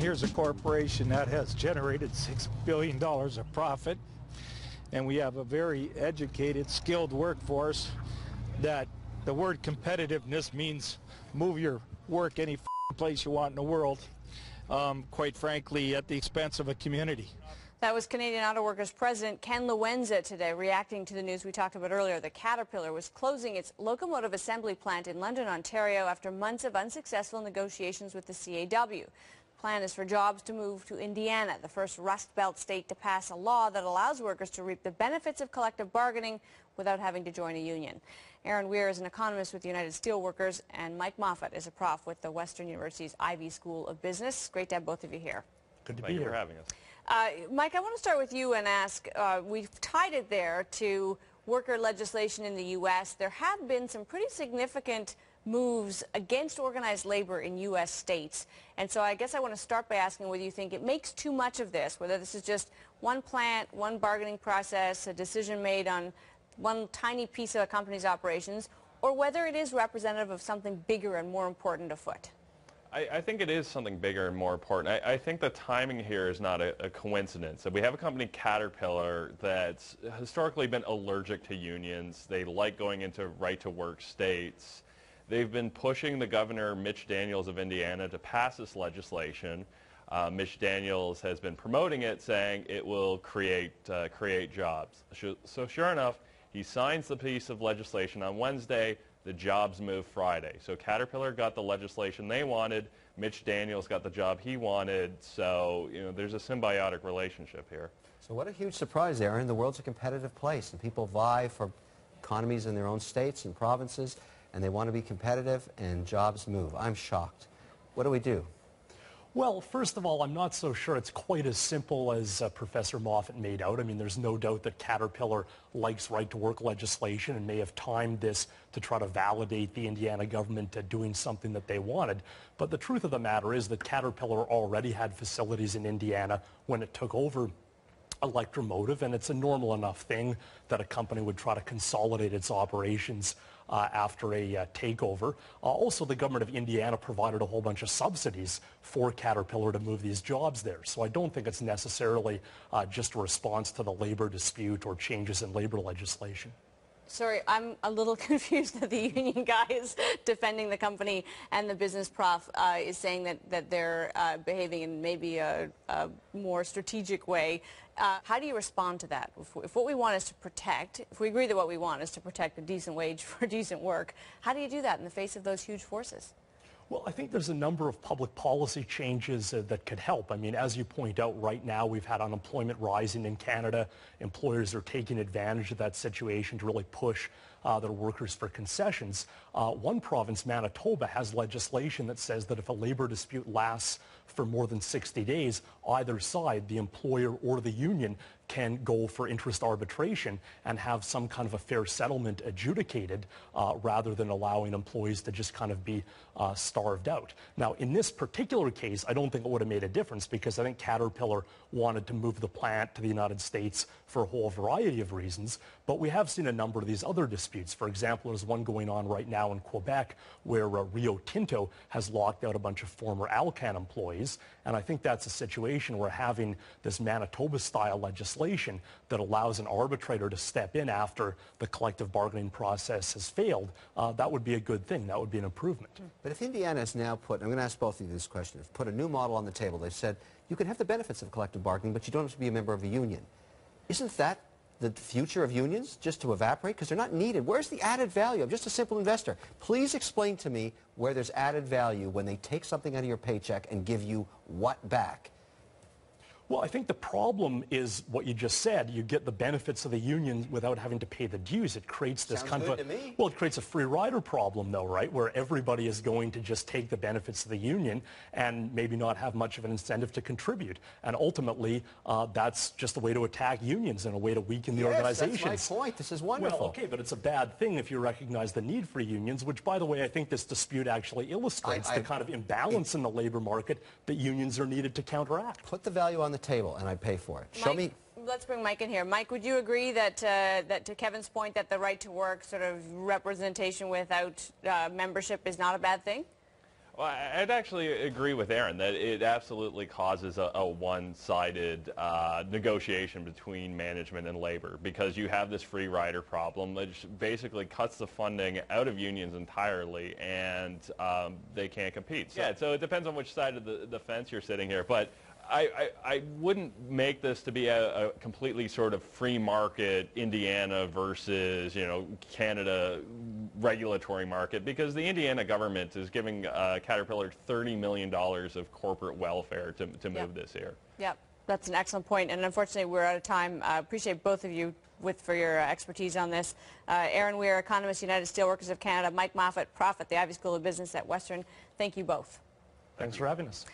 here's a corporation that has generated $6 billion of profit, and we have a very educated, skilled workforce that the word competitiveness means move your work any place you want in the world, quite frankly, at the expense of a community. That was Canadian Auto Workers President Ken Lowenza today, reacting to the news we talked about earlier. The Caterpillar was closing its locomotive assembly plant in London, Ontario, after months of unsuccessful negotiations with the CAW. The plan is for jobs to move to Indiana, the first Rust Belt state to pass a law that allows workers to reap the benefits of collective bargaining without having to join a union. Erin Weir is an economist with the United Steelworkers, and Mike Moffat is a prof with the Western University's Ivy School of Business. Great to have both of you here. Good to be here. For having us. Mike, I want to start with you and ask, we've tied it there to worker legislation in the U.S. There have been some pretty significant moves against organized labor in U.S. states. And so I guess I want to start by asking whether you think it makes too much of this, whether this is just one plant, one bargaining process, a decision made on one tiny piece of a company's operations, or whether it is representative of something bigger and more important afoot. I think it is something bigger and more important. I think the timing here is not a coincidence. So we have a company, Caterpillar, that's historically been allergic to unions. They like going into right-to-work states. They've been pushing the governor, Mitch Daniels of Indiana, to pass this legislation. Mitch Daniels has been promoting it, saying it will create jobs. So sure enough, he signs the piece of legislation on Wednesday. The jobs move Friday. So Caterpillar got the legislation they wanted. Mitch Daniels got the job he wanted. So, there's a symbiotic relationship here. So what a huge surprise, Erin. The world's a competitive place, and people vie for economies in their own states and provinces, and they want to be competitive, and jobs move. I'm shocked. What do we do? Well, first of all, I'm not so sure it's quite as simple as Professor Moffat made out. I mean, there's no doubt that Caterpillar likes right-to-work legislation and may have timed this to try to validate the Indiana government doing something that they wanted. But the truth of the matter is that Caterpillar already had facilities in Indiana when it took over Electromotive, and it's a normal enough thing that a company would try to consolidate its operations after a takeover. Also, the government of Indiana provided a whole bunch of subsidies for Caterpillar to move these jobs there. So I don't think it's necessarily just a response to the labor dispute or changes in labor legislation. Sorry, I'm a little confused that the union guy is defending the company and the business prof is saying that they're behaving in maybe a more strategic way. How do you respond to that? If what we want is to protect, if we agree that what we want is to protect a decent wage for decent work, how do you do that in the face of those huge forces? Well, I think there's a number of public policy changes that could help. I mean, as you point out, right now we've had unemployment rising in Canada. Employers are taking advantage of that situation to really push their workers for concessions. One province, Manitoba, has legislation that says that if a labor dispute lasts for more than 60 days, either side, the employer or the union, can go for interest arbitration and have some kind of a fair settlement adjudicated rather than allowing employees to just kind of be starved out. Now, in this particular case, I don't think it would have made a difference because I think Caterpillar wanted to move the plant to the United States for a whole variety of reasons. But we have seen a number of these other disputes. For example, there's one going on right now in Quebec where Rio Tinto has locked out a bunch of former Alcan employees. And I think that's a situation where having this Manitoba-style legislation that allows an arbitrator to step in after the collective bargaining process has failed, that would be a good thing. That would be an improvement. But if Indiana has now put, I'm going to ask both of you this question, have put a new model on the table. They've said you can have the benefits of collective bargaining, but you don't have to be a member of a union. Isn't that the future of unions, just to evaporate? Because they're not needed. Where's the added value? I'm just a simple investor. Please explain to me where there's added value when they take something out of your paycheck and give you what back? Well, I think the problem is what you just said. You get the benefits of the union without having to pay the dues. It creates this kind of a, well, it creates a free rider problem, though, right? Where everybody is going to just take the benefits of the union and maybe not have much of an incentive to contribute. And ultimately, that's just a way to attack unions and a way to weaken the organizations. That's my point. This is wonderful. Well, okay, but it's a bad thing if you recognize the need for unions, which, by the way, I think this dispute actually illustrates the kind of imbalance in the labor market that unions are needed to counteract. Put the value on the table and I pay for it. Show me. Let's bring Mike in here. Mike, would you agree that, that to Kevin's point, that the right to work sort of representation without membership is not a bad thing? Well, I'd actually agree with Erin that it absolutely causes a one-sided negotiation between management and labor, because you have this free rider problem which basically cuts the funding out of unions entirely, and they can't compete. So it depends on which side of the fence you're sitting here, but I wouldn't make this to be a completely sort of free market Indiana versus, Canada regulatory market, because the Indiana government is giving Caterpillar $30 million of corporate welfare to move this here. Yep, that's an excellent point, and unfortunately we're out of time. I appreciate both of you for your expertise on this. Erin Weir, economist, United Steelworkers of Canada, Mike Moffat, Prof at the Ivy School of Business at Western. Thank you both. Thanks for having us.